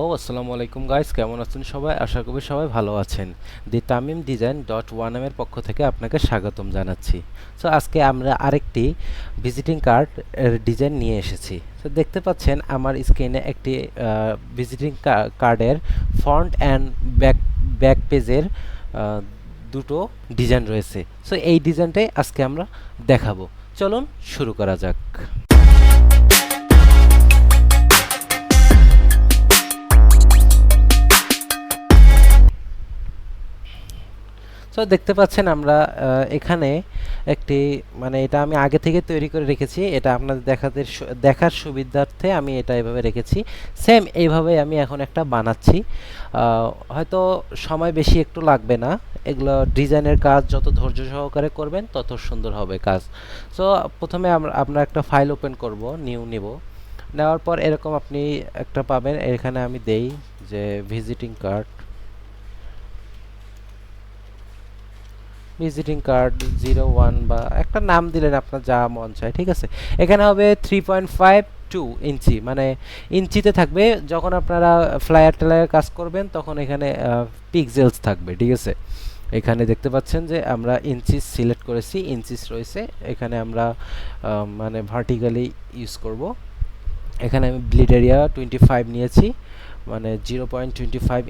আসসালামু আলাইকুম গাইস, কেমন আছেন সবাই? আশা করি সবাই ভালো আছেন। দি তামিম ডিজাইন ডট ওয়ান এর পক্ষ থেকে আপনাকে স্বাগতম জানাচ্ছি। সো আজকে আমরা আরেকটি ভিজিটিং কার্ড এর ডিজাইন নিয়ে এসেছি। তো দেখতে পাচ্ছেন আমার স্ক্রিনে একটি ভিজিটিং কার্ডের ফ্রন্ট অ্যান্ড ব্যাক ব্যাক পেজের দুটো ডিজাইন রয়েছে। সো এই ডিজাইনটাই আজকে আমরা দেখাবো। চলুন শুরু করা যাক। সো দেখতে পাচ্ছেন আমরা এখানে একটি এটা আমি আগে থেকে তৈরি করে রেখেছি। এটা আপনাদের দেখার সুবিধার্থে আমি এটা এভাবে রেখেছি। সেম এইভাবে আমি এখন একটা বানাচ্ছি। হয়তো সময় বেশি একটু লাগবে না। এগুলো ডিজাইনের কাজ যত ধৈর্য সহকারে করবেন তত সুন্দর হবে কাজ। সো প্রথমে আমরা একটা ফাইল ওপেন করব, নিউ নেব। নেওয়ার পর এরকম আপনি একটা পাবেন। এখানে আমি দেই যে ভিজিটিং কার্ড 01 বা একটা নাম দিলেন আপনার যা মন চায়, ঠিক আছে। এখানে হবে 3.52 ইঞ্চি, মানে ইঞ্চিতে থাকবে। যখন আপনারা ফ্লায়ার টেলার কাজ করবেন তখন এখানে পিক্সেলস থাকবে, ঠিক আছে। এখানে দেখতে পাচ্ছেন যে আমরা ইঞ্চিস সিলেক্ট করেছি, ইঞ্চিস রয়েছে এখানে। আমরা ভার্টিক্যালি ইউজ করব। এখানে আমি ব্লিড এরিয়া 25 নিয়েছি, মানে 0.25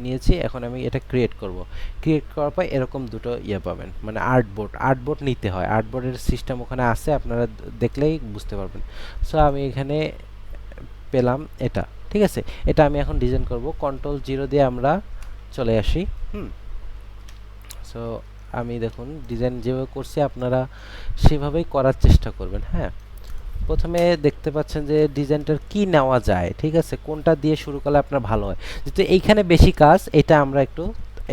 নিয়েছি। এখন আমি এটা ক্রিয়েট করব। ক্রিয়েট করার পর এরকম দুটো পাবেন, মানে আর্টবোর্ড নিতে হয়। আর্টবোর্ডের সিস্টেম ওখানে আছে, আপনারা দেখলেই বুঝতে পারবেন। সো আমি এখানে পেলাম এটা, ঠিক আছে। এটা আমি এখন ডিজাইন করব। Ctrl 0 দিয়ে আমরা চলে আসি। সো আমি দেখুন ডিজাইন যেভাবে করছি আপনারা সেভাবেই করার চেষ্টা করবেন। হ্যাঁ, প্রথমে দেখতে পাচ্ছেন যে ডিজাইনটার কি নেওয়া যায়, ঠিক আছে, কোনটা দিয়ে শুরু করলে আপনার ভালো হয়। যেহেতু এইখানে বেশি কাজ, এটা আমরা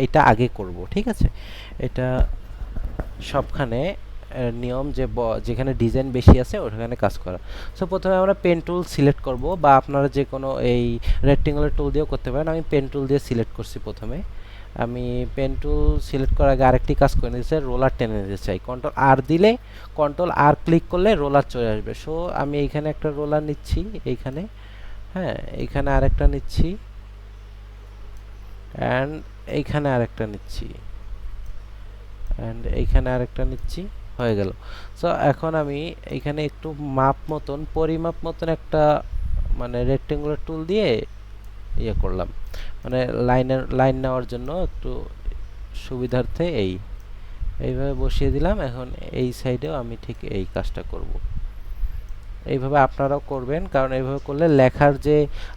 এটা আগে করব, ঠিক আছে। এটা সবখানে নিয়ম যে যেখানে ডিজাইন বেশি আছে ওখানে কাজ করা। সো প্রথমে আমরা পেন টুল সিলেক্ট করব, বা আপনারা যে কোনো এই রেক্টেঙ্গুলার টুল দিয়েও করতে পারেন। আমি পেন টুল দিয়ে সিলেক্ট করছি প্রথমে। আমি পেন টুল সিলেক্ট করার আগে আরেকটি কাজ করে নিতে চাই, রোলার টেনে নিতে চাই। Ctrl+R ক্লিক করলে রোলার চলে আসবে। সো আমি এইখানে একটা রোলার নিচ্ছি, এইখানে। হ্যাঁ, এইখানে আরেকটা নিচ্ছি, অ্যান্ড এইখানে আরেকটা নিচ্ছি, অ্যান্ড এইখানে আরেকটা নিচ্ছি। হয়ে গেল। সো এখন আমি এইখানে একটু পরিমাপ মতন একটা রেক্টেঙ্গুলার টুল দিয়ে করলাম, লাইন নেওয়ার জন্য একটু সুবিধার্থে এইভাবে বসিয়ে দিলাম। এখন এই সাইডেও আমি ঠিক এই কাজটা করব। এইভাবে আপনারাও করবেন, কারণ এইভাবে করলে লেখার যে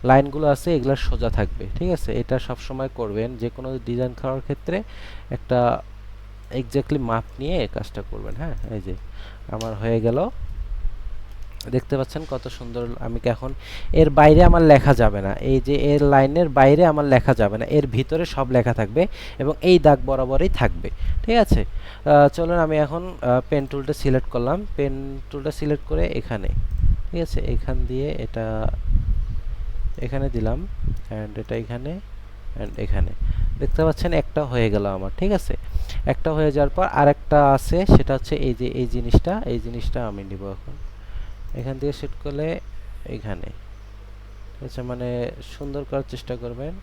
লাইনগুলো আছে এগুলো সোজা থাকবে, ঠিক আছে। এটা সব সময় করবেন, যে কোনো ডিজাইন করার ক্ষেত্রে একটা এক্স্যাক্টলি মাপ নিয়ে কাজটা করবেন। হ্যাঁ, এই যে আমার হয়ে গেল। দেখতে পাচ্ছেন কত সুন্দর। আমি এখন এর বাইরে আমার লেখা যাবে না, এই যে এর লাইনের বাইরে আমার লেখা যাবে না, এর ভিতরে সব লেখা থাকবে এবং এই দাগ বরাবরই থাকবে, ঠিক আছে। চলুন আমি এখন পেন টুলটা সিলেক্ট করলাম। পেন টুলটা সিলেক্ট করে এখানে, ঠিক আছে, এখান দিয়ে এটা এখানে দিলাম, অ্যান্ড এটা এখানে, অ্যান্ড এখানে। দেখতে পাচ্ছেন একটা হয়ে গেল আমার, ঠিক আছে। একটা হয়ে যাওয়ার পর আরেকটা আছে, সেটা হচ্ছে এই জিনিসটা আমি নিব এখন। এখান থেকে সেট করলে এইখানে, ঠিক আছে, সুন্দর করার চেষ্টা করবেন।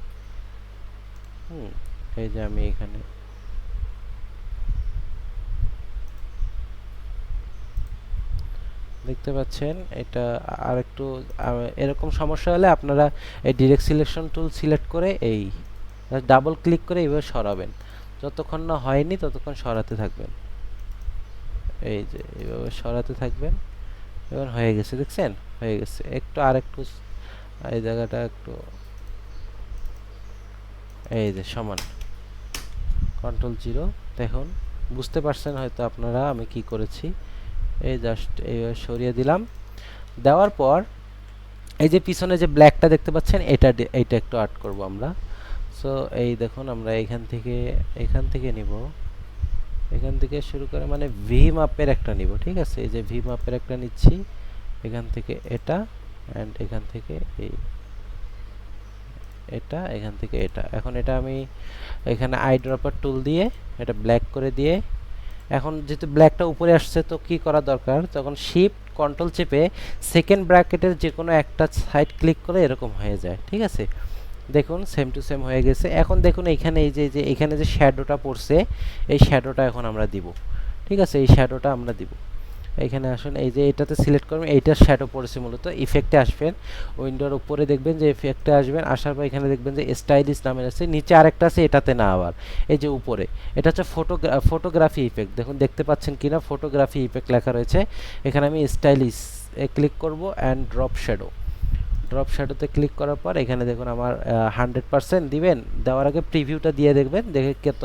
এই যে আমি এখানে দেখতে পাচ্ছেন। এটা আর একটু এরকম সমস্যা হলে আপনারা এই ডিরেক্ট সিলেকশন টুল সিলেক্ট করে এই ডাবল ক্লিক করে এইভাবে সরাবেন। যতক্ষণ না হয়নি ততক্ষণ সরাতে থাকবেন। এই যে এইভাবে সরাতে থাকবেন। এবার হয়ে গেছে, দেখছেন, হয়ে গেছে। আরেকটু এই জায়গাটা একটু, এই যে সমান। Ctrl 0। দেখুন, বুঝতে পারছেন হয়তো আপনারা আমি কি করেছি। এই জাস্ট এইভাবে সরিয়ে দিলাম। দেওয়ার পর এই যে পিছনে যে ব্ল্যাকটা দেখতে পাচ্ছেন, এইটা একটু আর্ট করব আমরা। সো এই দেখুন, আমরা এখান থেকে নিব, এখান থেকে শুরু করে ভি মাপের একটা নিব, ঠিক আছে। এই যে ভি মাপের একটা নিচ্ছি, এখান থেকে এটা, অ্যান্ড এখান থেকে এটা, এখান থেকে এটা। এখন এটা আমি এখানে আই ড্রপার টুল দিয়ে এটা ব্ল্যাক করে দিয়ে, এখন যেহেতু ব্ল্যাকটা উপরে আসছে তো কি করা দরকার, তখন শিফট কন্ট্রোল চেপে সেকেন্ড ব্র্যাকেটের যে কোনো একটা সাইড ক্লিক করে এরকম হয়ে যায়, ঠিক আছে। দেখুন সেম টু সেম হয়ে গেছে। এখন দেখুন এইখানে এই যে এখানে যে শ্যাডোটা পড়ছে, এই শ্যাডোটা এখন আমরা দিব। ঠিক আছে, এই শ্যাডোটা আমরা দিব। এখানে আসুন, এই যে এটাতে সিলেক্ট করবেন, এইটার শ্যাডো পড়েছে মূলত। ইফেক্টে আসবেন, উইন্ডোর উপরে দেখবেন যে ইফেক্টে আসবেন, আসার পর এখানে দেখবেন যে স্টাইলিশ নামের আছে, নিচে আরেকটা আছে, এটাতে না আবার এই যে উপরে এটা হচ্ছে ফটোগ্রাফি ইফেক্ট। দেখুন দেখতে পাচ্ছেন কিনা, ফটোগ্রাফি ইফেক্ট লেখা রয়েছে। এখানে আমি স্টাইলিশ এ ক্লিক করব অ্যান্ড ড্রপ শ্যাডো। ড্রপ শ্যাডোতে ক্লিক করার পর এখানে দেখুন আমার 100% দিবেন। দেওয়ার আগে প্রিভিউটা দিয়ে দেখবেন, দেখে কত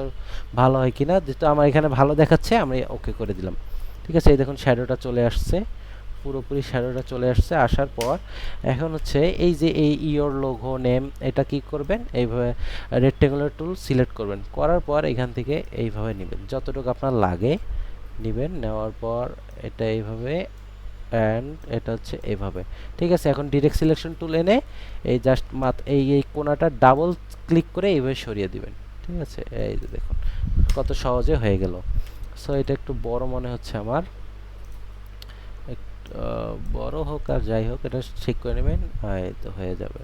ভালো হয় কিনা। যেহেতু আমার এখানে ভালো দেখাচ্ছে, আমি ওকে করে দিলাম। ঠিক আছে, এই দেখুন শ্যাডোটা চলে আসছে, পুরোপুরি শ্যাডোটা চলে আসছে। আসার পর এখন হচ্ছে এই যে এই ইওর লোগো নেম, এটা কি করবেন, এইভাবে রেক্টেঙ্গুলার টুল সিলেক্ট করবেন। করার পর এখান থেকে এইভাবে নেবেন, যতটুকু আপনার লাগে নেবেন। নেওয়ার পর এটা এইভাবে অ্যান্ড এটা হচ্ছে এইভাবে। ঠিক আছে, এখন ডিরেক্ট সিলেকশন টুল এনে এই জাস্ট এই কোণাটা ডাবল ক্লিক করে এইভাবে সরিয়ে দিবেন। ঠিক আছে, এই যে দেখুন কত সহজে হয়ে গেল। সো এটা একটু বড় মনে হচ্ছে আমার, বড় হোক আর যাই হোক, এটা ঠিক করে নেবেন, এই তো হয়ে যাবে।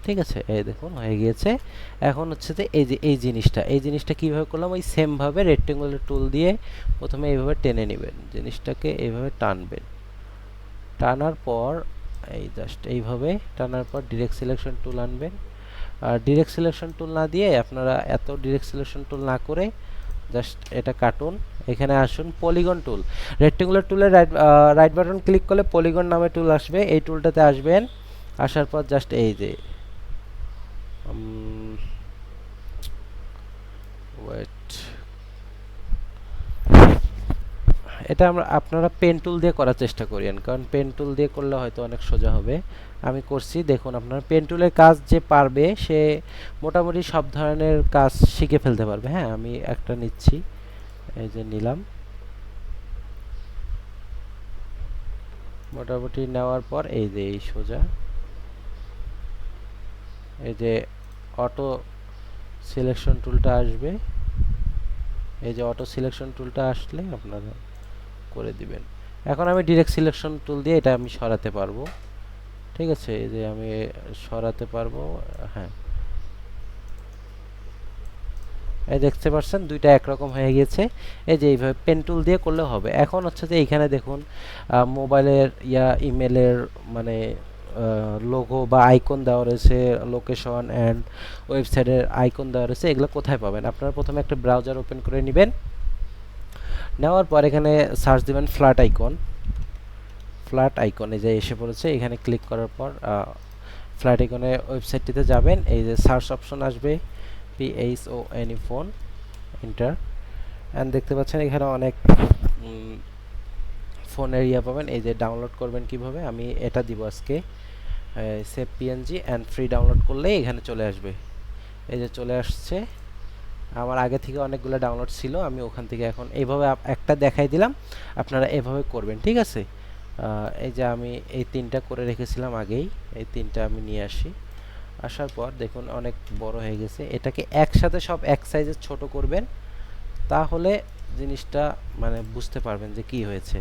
ঠিক আছে, এই দেখুন হয়ে গিয়েছে। এখন হচ্ছে যে এই জিনিসটা কিভাবে করলাম, ওই সেম ভাবে রেক্টেঙ্গুলার টুল দিয়ে প্রথমে এইভাবে টেনে নেবেন, জিনিসটাকে এইভাবে টানবেন। টানার পর এই জাস্ট এইভাবে টানার পর ডিরেক্ট সিলেকশন টুল আনবেন। আর ডিরেক্ট সিলেকশন টুল না দিয়ে আপনারা এত ডিরেক্ট সিলেকশন টুল না করে জাস্ট এটা কাটুন। এখানে আসুন পলিগন টুল, রেক্টেঙ্গুলার টুলের রাইট বাটন ক্লিক করলে পলিগন নামে টুল আসবে, এই টুলটাতে আসবেন। আসার পর জাস্ট এই যে ওয়েট, এটা আপনারা পেন টুল দিয়ে করার চেষ্টা করেন, কারণ পেন টুল দিয়ে করলে হয়তো অনেক সোজা হবে। আমি করছি, দেখুন আপনার পেন টুলের কাজ যে পারবে সে মোটামুটি সব ধরনের কাজ শিখে ফেলতে পারবে। হ্যাঁ, আমি একটা নিচ্ছি, এই যে নিলাম। মোটামুটি নেওয়ার পর এই যে এই সোজা এই যে অটো সিলেকশন টুলটা আসবে, এই যে অটো সিলেকশন টুলটা আসলে আপনারা করে দিবেন। এখন আমি ডিরেক্ট সিলেকশন টুল দিয়ে এটা আমি সরাতে পারবো। ঠিক আছে, এই যে আমি সরাতে পারবো। হ্যাঁ, এই দেখতে পাচ্ছেন দুইটা একরকম হয়ে গেছে। এই যে এইভাবে পেন টুল দিয়ে করলে হবে। এখন হচ্ছে যে এইখানে দেখুন মোবাইলের ইমেলের মানে লোগো বা আইকন দেওয়া রয়েছে, লোকেশন অ্যান্ড ওয়েবসাইটের আইকন দেওয়া রয়েছে। এগুলো কোথায় পাবেন, আপনারা প্রথমে একটা ব্রাউজার ওপেন করে নেবেন। নেওয়ার পর এখানে সার্চ দিবেন ফ্ল্যাট আইকন। ফ্ল্যাট আইকনে যে এসে পড়েছে, এখানে ক্লিক করার পর ফ্ল্যাট আইকনে ওয়েবসাইটটিতে যাবেন। এই যে সার্চ অপশন আসবে, PHONE ফোন, এন্টার। অ্যান্ড দেখতে পাচ্ছেন এখানে অনেক ফোনের পাবেন। এই যে ডাউনলোড করবেন কিভাবে, আমি এটা দিব আজকে, save PNG and free download করলেই এখানে চলে আসবে। এই যে চলে আসছে, আমার আগে থেকে অনেকগুলো ডাউনলোড ছিল, আমি ওখান থেকে এখন এইভাবে একটা দেখাই দিলাম, আপনারা এভাবে করবেন। ঠিক আছে, এই যে আমি এই তিনটা করে রেখেছিলাম আগেই, এই তিনটা আমি নিয়ে আসি। আসার পর দেখুন অনেক বড় হয়ে গেছে, এটাকে একসাথে সব এক সাইজের ছোট করবেন, তাহলে জিনিসটা মানে বুঝতে পারবেন যে কি হয়েছে।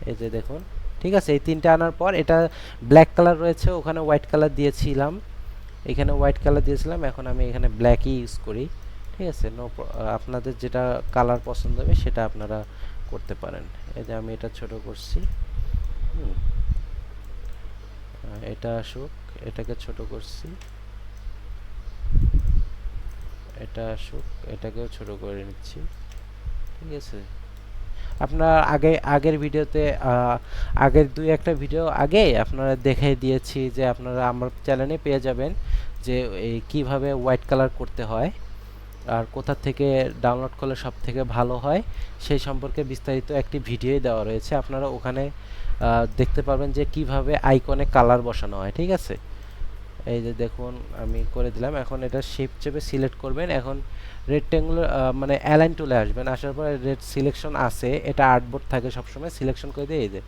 এই যে দেখুন, ঠিক আছে, এই তিনটা আনার পর এটা ব্ল্যাক কালার রয়েছে, ওখানে হোয়াইট কালার দিয়েছিলাম, এখানে হোয়াইট কালার দিয়েছিলাম, এখন আমি এখানে ব্ল্যাকই ইউজ করি। ঠিক আছে, আপনাদের যেটা কালার পছন্দ হবে সেটা আপনারা করতে পারেন। এই যে আমি এটা ছোট করছি, এটা আসুক, এটাকে ছোট করছি, এটা আসুক, এটাকেও ছোট করে নিচ্ছি। ঠিক আছে, আপনার আগের ভিডিওতে আগের দুই একটা ভিডিও আগে আপনারা দেখাই দিয়েছি যে আপনারা আমার চ্যানেলে পেয়ে যাবেন যে এই কিভাবে হোয়াইট কালার করতে হয় আর কোথা থেকে ডাউনলোড করলে সব থেকে ভালো হয় সেই সম্পর্কে বিস্তারিত একটি ভিডিওই দেওয়া রয়েছে। আপনারা ওখানে দেখতে পাবেন যে কিভাবে আইকনে কালার বসানো হয়। ঠিক আছে, এই যে দেখুন আমি করে দিলাম। এখন এটা শিফট চেপে সিলেক্ট করবেন। এখন রেক্টেঙ্গুলার মানে অ্যালাইন টুলে আসবেন, আসার পরে রেড সিলেকশন আছে, এটা আর্টবোর্ড থাকে সবসময়, সিলেকশন করে দিয়ে এই যে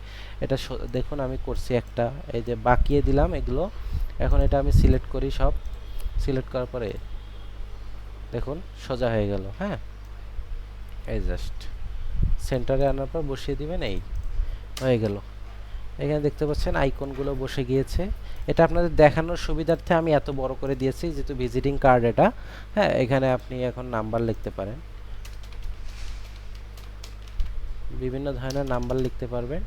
এটা দেখুন আমি করছি একটা, এই যে বাকিয়ে দিলাম এগুলো। এখন এটা আমি সিলেক্ট করি, সব সিলেক্ট করার পরে দেখুন সোজা হয়ে গেল। হ্যাঁ, এই জাস্ট সেন্টারে আনার পর বসিয়ে দিবেন, এই হয়ে গেল। এখানে দেখতে পাচ্ছেন আইকনগুলো বসে গিয়েছে। এটা আপনাদের দেখানোর সুবিধার্থে আমি এত বড় করে দিয়েছি, যেহেতু ভিজিটিং কার্ড এটা। হ্যাঁ, এখানে আপনি এখন নাম্বার লিখতে পারেন, বিভিন্ন ধরনের নাম্বার লিখতে পারবেন।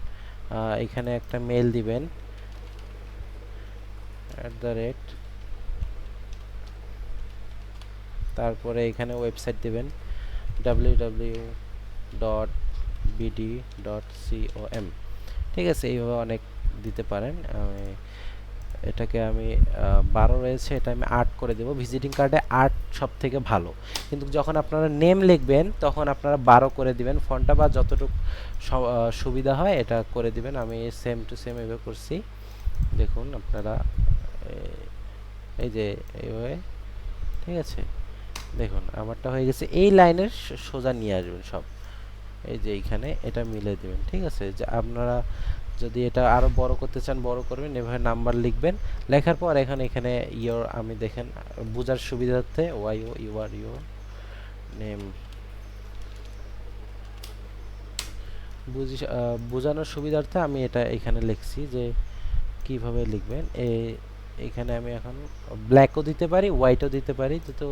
এখানে একটা মেল দিবেন @ তারপরে এখানে ওয়েবসাইট দিবেন www.bd.com। ঠিক আছে, এইভাবে অনেক দিতে পারেন। এটাকে আমি 12 রয়েছে, এটা আমি 8 করে দেব। ভিজিটিং কার্ডে 8 সব থেকে ভালো, কিন্তু যখন আপনারা নেম লিখবেন তখন আপনারা 12 করে দিবেন ফন্টটা, বা যতটুকু সুবিধা হয় এটা করে দিবেন। আমি সেম টু সেম এভাবে করছি, দেখুন আপনারা এই যে এইভাবে। ঠিক আছে, দেখুন আমারটা হয়ে গেছে। এই লাইনের সোজা নিয়ে আসবেন সব, এই যে এইখানে এটা মিলে দিবেন। ঠিক আছে, যে আপনারা যদি এটা আরো বড় করতে চান বড় করবেন, এভাবে নাম্বার লিখবেন। লেখার পর এখানে ইওর, আমি দেখেন বোঝার সুবিধার্থে ইউর নেম, বোঝানোর সুবিধার্থে আমি এটা এখানে লিখছি যে কিভাবে লিখবেন। এখানে আমি এখন ব্ল্যাকও দিতে পারি, হোয়াইটও দিতে পারি, যেহেতু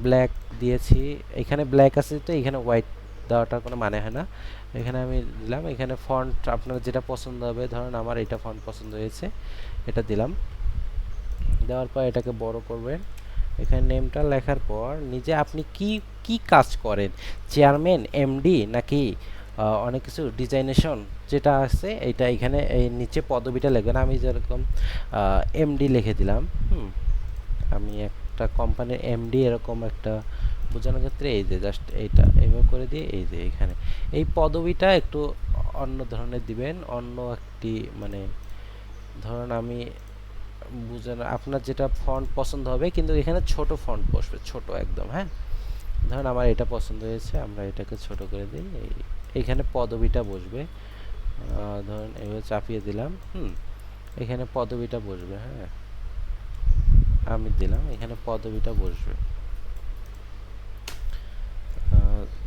ব্ল্যাক দিয়েছি, এখানে ব্ল্যাক আছে তো এখানে হোয়াইট দেওয়াটার কোনো মানে হয় না। এখানে আমি দিলাম, এখানে ফন্ট আপনার যেটা পছন্দ হবে, ধরুন আমার এটা ফন্ট পছন্দ হয়েছে, এটা দিলাম। দেওয়ার পর এটাকে বড় করবেন। এখানে নেমটা লেখার পর নিজে আপনি কি কি কাজ করেন, চেয়ারম্যান, এমডি, নাকি অনেক কিছু ডিজাইনেশন যেটা আছে, এটা এখানে এই নিচে পদবিটা লিখবেন। আমি যেরকম এমডি লিখে দিলাম। আমি একটা কোম্পানির এমডি এরকম একটা বোঝানোর ক্ষেত্রে এই যে জাস্ট এইটা এইভাবে করে দিয়ে এই যে এখানে এই পদবিটা একটু অন্য ধরনের দিবেন, অন্য একটি মানে ধরুন আমি বুঝানো আপনার যেটা ফন্ট পছন্দ হবে, কিন্তু এখানে ছোট ফন্ট বসবে, ছোট একদম। হ্যাঁ, ধরুন আমার এটা পছন্দ হয়েছে, আমরা এটাকে ছোট করে দিই, এইখানে পদবিটা বসবে। ধরুন এভাবে চাপিয়ে দিলাম, এখানে পদবিটা বসবে। হ্যাঁ, আমি দিলাম, এখানে পদবিটা বসবে।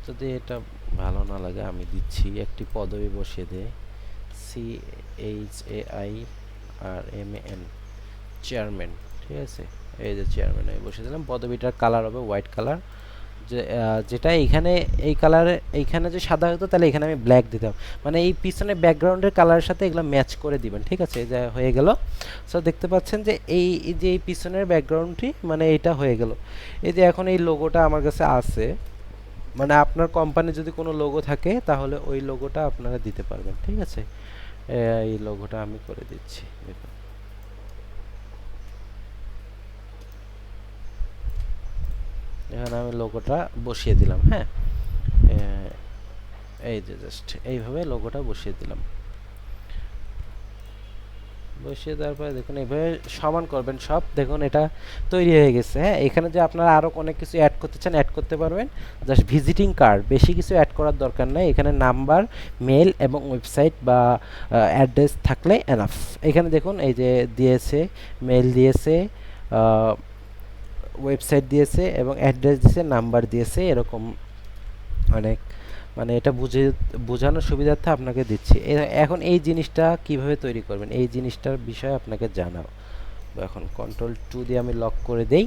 যদি এটা ভালো না লাগে আমি দিচ্ছি একটি পদবি বসিয়ে দেয়, CHAIRMAN, চেয়ারম্যান। ঠিক আছে, এই যে চেয়ারম্যান আমি বসিয়ে দিলাম। পদবিটার কালার হবে হোয়াইট কালার, যে যেটা এইখানে এই কালারে, এইখানে যে সাদা হতো তাহলে এখানে আমি ব্ল্যাক দিতাম, মানে এই পিছনে ব্যাকগ্রাউন্ডের কালারের সাথে এগুলো ম্যাচ করে দিবেন। ঠিক আছে, এই যে হয়ে গেল। সো দেখতে পাচ্ছেন যে এই যে এই পিছনের ব্যাকগ্রাউন্ডটি মানে এটা হয়ে গেল। এই যে এখন এই লোগোটা আমার কাছে আছে, মানে আপনার কোম্পানি যদি কোনো লোগো থাকে তাহলে ওই লোগোটা আপনারা দিতে পারবেন। ঠিক আছে, এই লোগোটা আমি করে দিচ্ছি, দেখুন। এখানে আমি লোগোটা বসিয়ে দিলাম। হ্যাঁ, এই যে জাস্ট এইভাবে লোগোটা বসিয়ে দিলাম। বসিয়ে দেওয়ার পরে দেখুন এইভাবে সমান করবেন সব, দেখুন এটা তৈরি হয়ে গেছে। হ্যাঁ, এখানে যে আপনারা আরও অনেক কিছু অ্যাড করতে চান অ্যাড করতে পারবেন। জাস্ট ভিজিটিং কার্ড, বেশি কিছু অ্যাড করার দরকার নাই। এখানে নাম্বার, মেল এবং ওয়েবসাইট বা অ্যাড্রেস থাকলে এনাফ। এখানে দেখুন এই যে দিয়েছে, মেল দিয়েছে, ওয়েবসাইট দিয়েছে এবং অ্যাড্রেস দিয়েছে, নাম্বার দিয়েছে, এরকম অনেক, মানে এটা বোঝানোর সুবিধার্থে আপনাকে দিচ্ছি। এখন এই জিনিসটা কিভাবে তৈরি করবেন এই জিনিসটার বিষয়ে আপনাকে জানাও। এখন Ctrl+2 দিয়ে আমি লক করে দেই।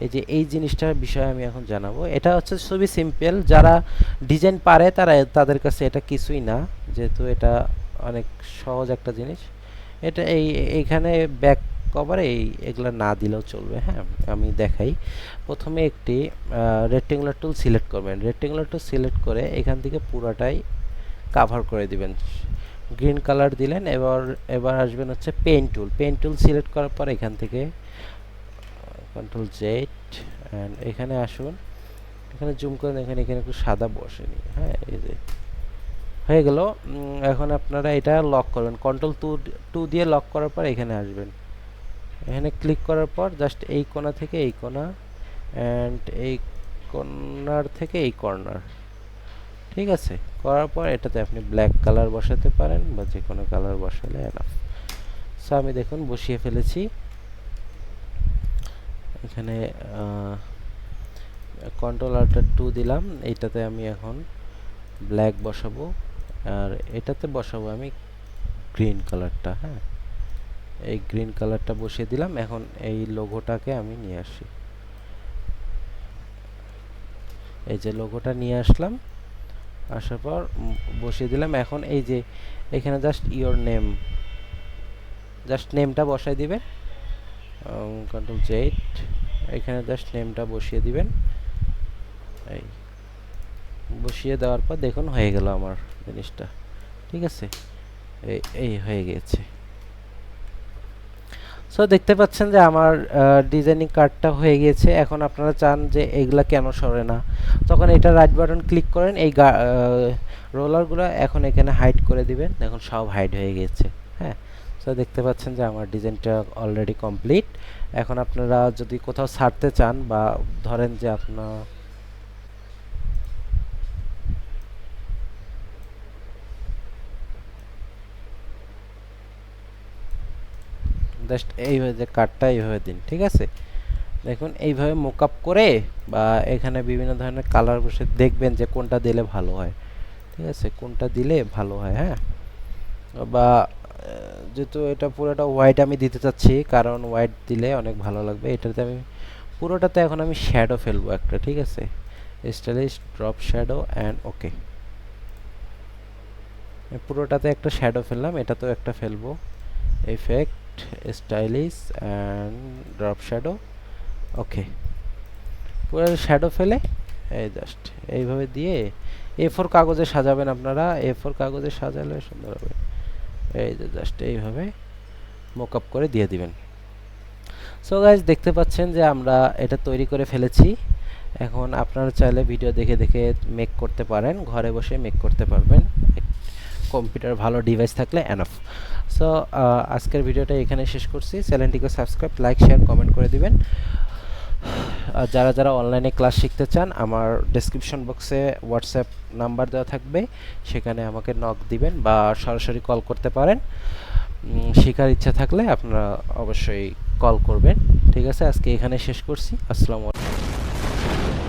এই যে এই জিনিসটার বিষয়ে আমি এখন জানাবো। এটা হচ্ছে খুবই সিম্পল, যারা ডিজাইন পারে তাদের কাছে এটা কিছুই না, যেহেতু এটা অনেক সহজ একটা জিনিস। এটা এইখানে ব্যাক কভার এগুলো না দিলেও চলবে। হ্যাঁ, আমি দেখাই। প্রথমে একটি রেক্টেঙ্গুলার টুল সিলেক্ট করবেন। রেক্টেঙ্গুলার টুল সিলেক্ট করে এখান থেকে পুরোটাই কাভার করে দিবেন। গ্রিন কালার দিলেন। এবার আসবেন হচ্ছে pen tool. Pen tool select করার পর এখান থেকে Ctrl+Z, অ্যান্ড এখানে আসুন, এখানে জুম করেন, এখানে একটু সাদা বসেনি। হ্যাঁ, এই যে হয়ে গেল। এখন আপনারা এটা লক করবেন, Ctrl+2 দিয়ে লক করার পর এখানে আসবেন। এখানে ক্লিক করার পর জাস্ট এই কোণা থেকে এই কোণা, অ্যান্ড এই কর্নার থেকে এই কর্নার। ঠিক আছে, করার পর এটাতে আপনি ব্ল্যাক কালার বসাতে পারেন বা যে কোনো কালার বসালে এনাফ। সো আমি দেখুন বসিয়ে ফেলেছি। এখানে Ctrl+2 দিলাম, এইটাতে আমি এখন ব্ল্যাক বসাবো, আর এটাতে বসাবো আমি গ্রিন কালারটা। হ্যাঁ, এই গ্রিন কালারটা বসিয়ে দিলাম। এখন এই লোগোটাকে আমি নিয়ে আসি, এই যে লোগোটা নিয়ে আসলাম, আসার পর বসিয়ে দিলাম। এখন এই যে এখানে জাস্ট ইওর নেম, জাস্ট নেমটা বসাই দিবেন, কন্ট্রোল জেড, এখানে জাস্ট নেমটা বসিয়ে দিবেন। এই বসিয়ে দেওয়ার পর দেখুন হয়ে গেল আমার জিনিসটা, ঠিক আছে, এই হয়ে গেছে। সো দেখতে পাচ্ছেন যে আমার ডিজাইনিং কার্ডটা হয়ে গিয়েছে। এখন আপনারা চান যে এইগুলা কেন সরে না, তখন এটা রাইট বাটন ক্লিক করেন, এই রোলারগুলো এখন এখানে হাইড করে দিবেন। দেখুন সব হাইড হয়ে গেছে। হ্যাঁ, সো দেখতে পাচ্ছেন যে আমার ডিজাইনটা অলরেডি কমপ্লিট। এখন আপনারা যদি কোথাও ছাড়তে চান, বা ধরেন যে আপনার জাস্ট এইভাবে যে কার্ডটা এইভাবে দিন, ঠিক আছে। দেখুন এইভাবে মোকআপ করে, বা এখানে বিভিন্ন ধরনের কালার বসে দেখবেন যে কোনটা দিলে ভালো হয়, ঠিক আছে, কোনটা দিলে ভালো হয়। হ্যাঁ, বা যেহেতু এটা পুরোটা হোয়াইট আমি দিতে চাচ্ছি, কারণ হোয়াইট দিলে অনেক ভালো লাগবে। এটাতে আমি পুরোটাতে এখন আমি শ্যাডো ফেলবো একটা, ঠিক আছে, stylish drop shadow and okay. পুরোটাতে একটা শ্যাডো ফেললাম, এটাতেও একটা ফেলবো, effect stylish and drop shadow okay. পুরো শ্যাডো ফেলে এই জাস্ট এইভাবে দিয়ে A4 কাগজে সাজাবেন আপনারা। A4 কাগজে সাজালে সুন্দর হবে। এই যে জাস্ট এইভাবে মোকআপ করে দিয়ে দিবেন। সো গাইজ দেখতে পাচ্ছেন যে আমরা এটা তৈরি করে ফেলেছি। এখন আপনারা চাইলে ভিডিও দেখে দেখে মেক করতে পারেন, ঘরে বসে মেক করতে পারবেন, কম্পিউটার ভালো ডিভাইস থাকলে এনাফ। সো আজকের ভিডিওটা এখানে শেষ করছি। চ্যানেলটিকে সাবস্ক্রাইব, লাইক, শেয়ার, কমেন্ট করে দিবেন। আর যারা যারা অনলাইনে ক্লাস শিখতে চান, আমার ডেসক্রিপশন বক্সে হোয়াটসঅ্যাপ নাম্বার দেওয়া থাকবে, সেখানে আমাকে নক দিবেন বা সরাসরি কল করতে পারেন। শেখার ইচ্ছা থাকলে আপনারা অবশ্যই কল করবেন। ঠিক আছে, আজকে এখানে শেষ করছি। আসসালামু আলাইকুম।